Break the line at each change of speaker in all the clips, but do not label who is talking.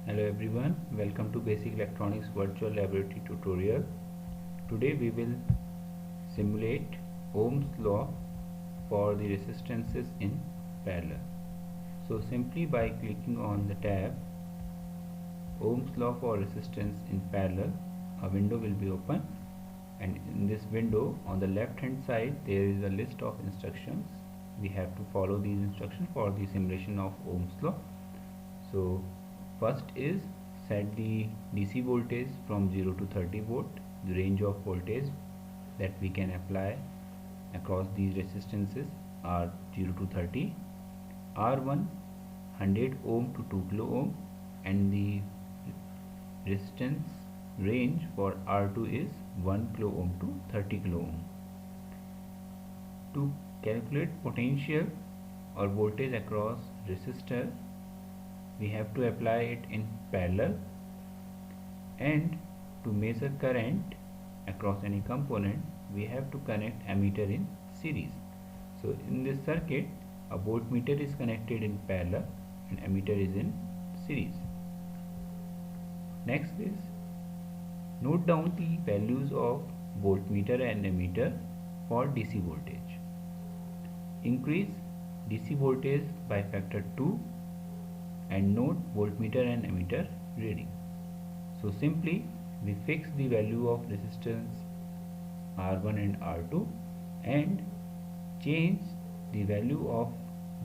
Hello everyone, welcome to Basic Electronics Virtual Laboratory tutorial. Today we will simulate Ohm's law for the resistances in parallel. So simply by clicking on the tab Ohm's law for resistance in parallel, a window will be open, and in this window on the left hand side there is a list of instructions. We have to follow these instructions for the simulation of Ohm's law. So first is set the DC voltage from 0 to 30 volt. The range of voltage that we can apply across these resistances are 0 to 30. R1 100 ohm to 2 kilo ohm, and the resistance range for R2 is 1 kilo ohm to 30 kilo ohm. To calculate potential or voltage across resistor, we have to apply it in parallel, and to measure current across any component we have to connect ammeter in series. So in this circuit a voltmeter is connected in parallel and ammeter is in series. Next is note down the values of voltmeter and ammeter for DC voltage. Increase DC voltage by factor 2 and note voltmeter and ammeter reading. So simply we fix the value of resistance R1 and R2 and change the value of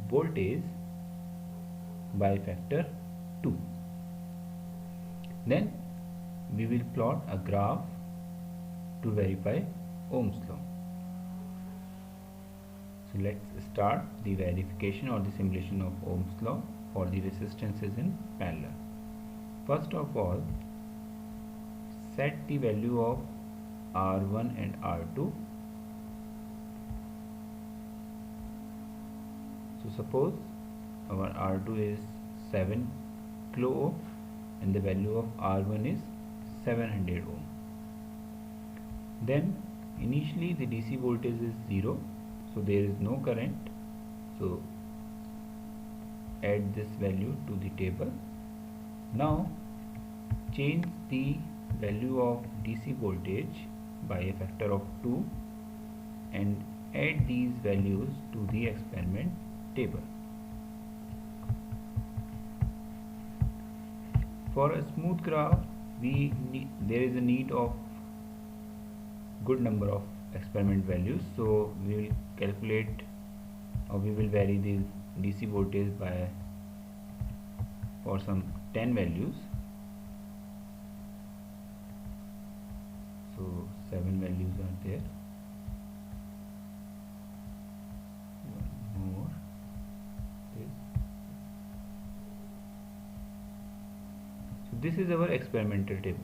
voltage by factor 2. Then we will plot a graph to verify Ohm's law. So let's start the verification or the simulation of Ohm's law for the resistances in parallel. First of all, set the value of R1 and R2. So suppose our R2 is 7 kilo ohm and the value of R1 is 700 ohm. Then initially the DC voltage is 0, so there is no current. So add this value to the table. Now change the value of DC voltage by a factor of 2 and add these values to the experiment table. For a smooth graph there is a need of good number of experiment values, so we will calculate or we will vary the DC voltage by for some 10 values. So 7 values are there. One more. So this is our experimental table.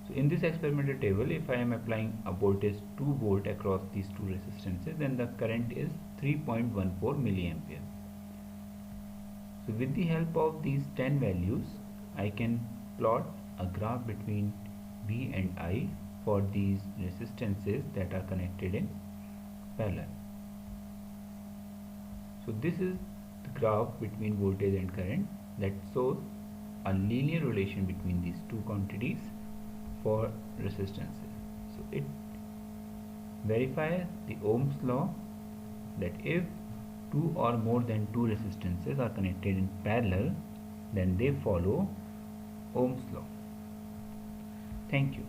So in this experimental table, if I am applying a voltage 2 volt across these two resistances, then the current is 3.14 milliampere. So with the help of these 10 values, I can plot a graph between V and I for these resistances that are connected in parallel. So this is the graph between voltage and current that shows a linear relation between these two quantities for resistances. So it verifies the Ohm's law that if two or more than two resistances are connected in parallel, then they follow Ohm's law. Thank you.